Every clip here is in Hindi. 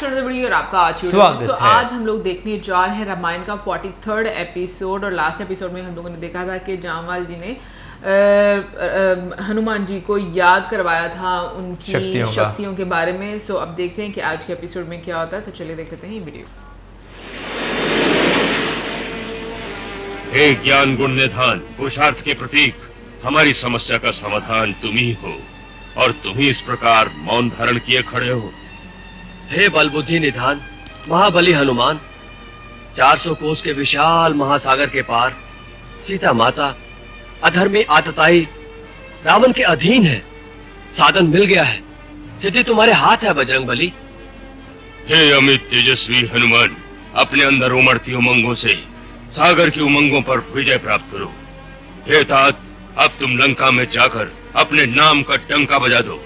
टू अनदर वीडियो और आपका आज स्वागत सो है। आज हम लोग देखने जा रहे हैं रामायण का 43rd एपिसोड। और लास्ट एपिसोड में हम लोगों ने देखा था कि जामवाल जी ने हनुमान जी को याद करवाया था उनकी शक्तियों के बारे में। सो अब देखते हैं कि आज के एपिसोड में क्या होता है, तो चलिए देख लेते हैं ये वीडियो। हे ज्ञान गुण निधान, पुरुषार्थ के प्रतीक, हमारी समस्या का समाधान तुम ही हो और तुम ही इस प्रकार मौन धारण किए खड़े हो। हे बल बुद्धि निधान, महाबली हनुमान, 400 कोस के विशाल महासागर के पार सीता माता अधर्मी आतताई रावण के अधीन है। साधन मिल गया है, सिद्धि तुम्हारे हाथ है बजरंग बली। हे अमित तेजस्वी हनुमान, अपने अंदर उमड़ती उमंगों से सागर की उमंगों पर विजय प्राप्त करो। हे तात, अब तुम लंका में जाकर अपने नाम का डंका बजा दो,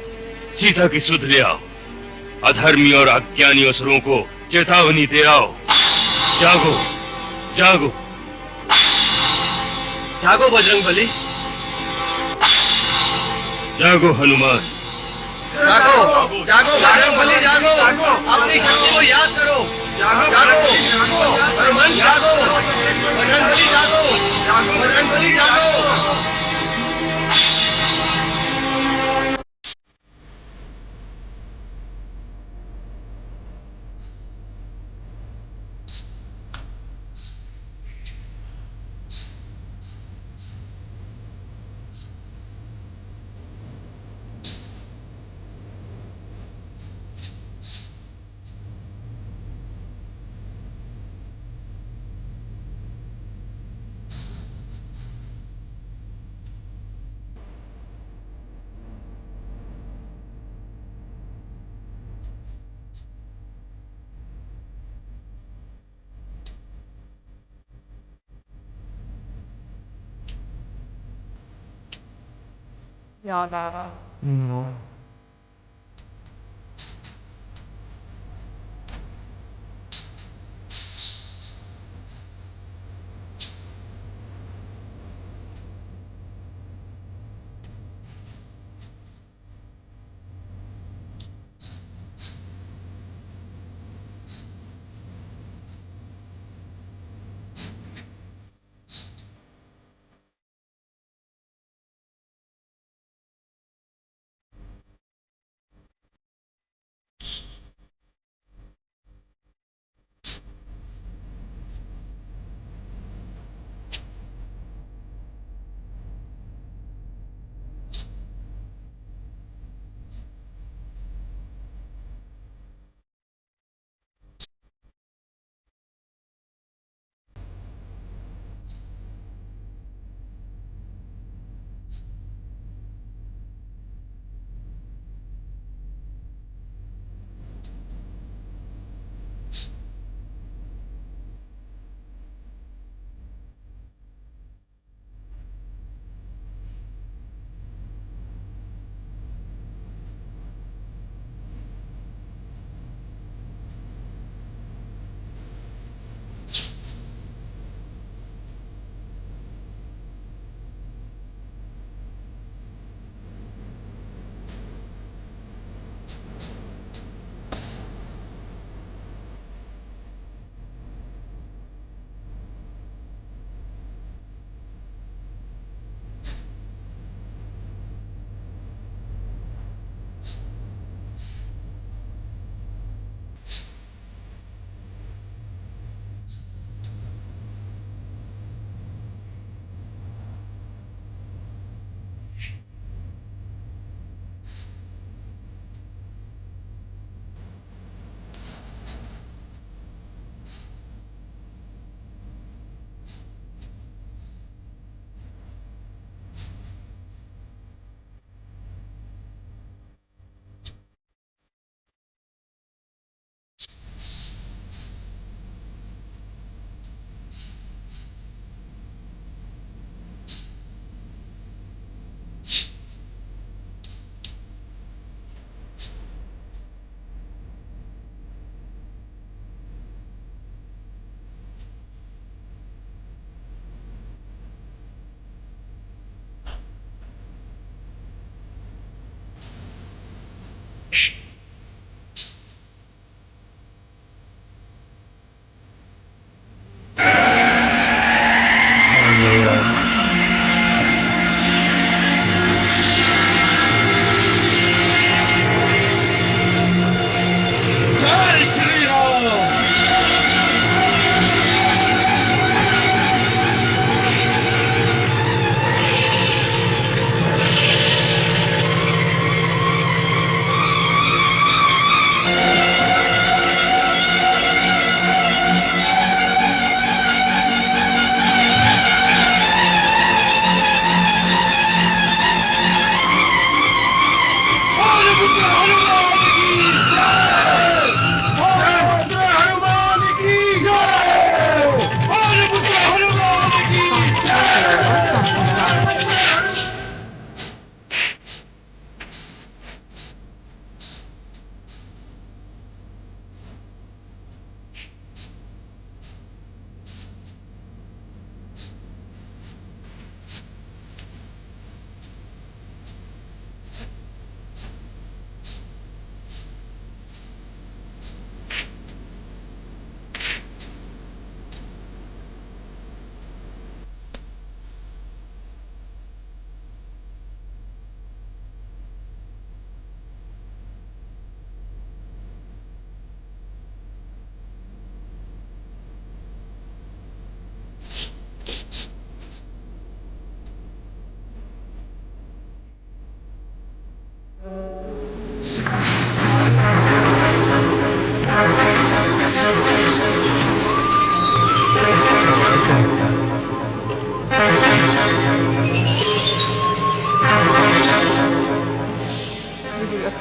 सीता की सुध ले आओ, अधर्मी और अज्ञानी असुरों को चेतावनी दे आओ। जागो जागो जागो बजरंग बली, जागो हनुमान, जागो जागो बजरंग बली, जागो अपनी शक्ति को याद करो। जागो हनुमान, जागो बजरंग बली, जागो बजरंग बली, जागो।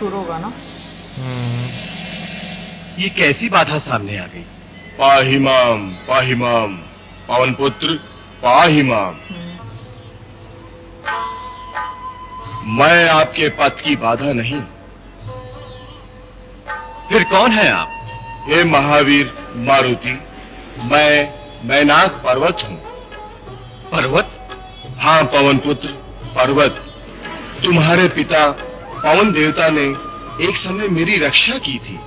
बकासुर होगा ना। ये कैसी बाधा सामने आ गई? पाहिमाम पाहिमाम, पवन पुत्र पाहिमाम। मैं आपके पथ की बाधा नहीं। फिर कौन है आप? हे महावीर मारुति, मैं मैनाक पर्वत हूँ। पर्वत? हाँ पवन पुत्र पर्वत, तुम्हारे पिता पवन देवता ने एक समय मेरी रक्षा की थी,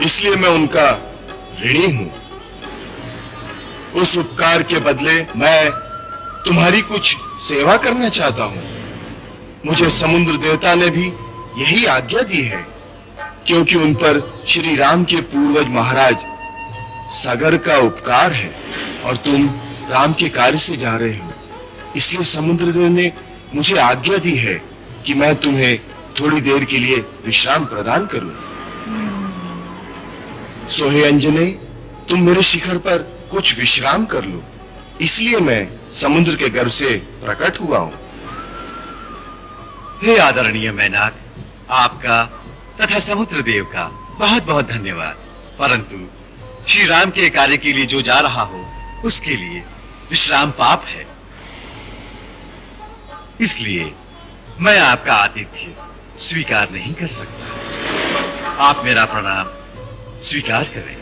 इसलिए मैं उनका ऋणी हूं। उस उपकार के बदले मैं तुम्हारी कुछ सेवा करना चाहता हूं। मुझे समुद्र देवता ने भी यही आज्ञा दी है, क्योंकि उन पर श्री राम के पूर्वज महाराज सागर का उपकार है और तुम राम के कार्य से जा रहे हो। इसलिए समुद्र देव ने मुझे आज्ञा दी है कि मैं तुम्हें थोड़ी देर के लिए विश्राम प्रदान करूं। सो हे अंजने, तुम मेरे शिखर पर कुछ विश्राम कर लो, इसलिए मैं समुद्र के गर्भ से प्रकट हुआ हूं। हे आदरणीय मैनाक, आपका तथा समुद्र देव का बहुत बहुत धन्यवाद। परंतु श्री राम के कार्य के लिए जो जा रहा हो, उसके लिए विश्राम पाप है। इसलिए मैं आपका आतिथ्य स्वीकार नहीं कर सकता। आप मेरा प्रणाम स्वीकार करें।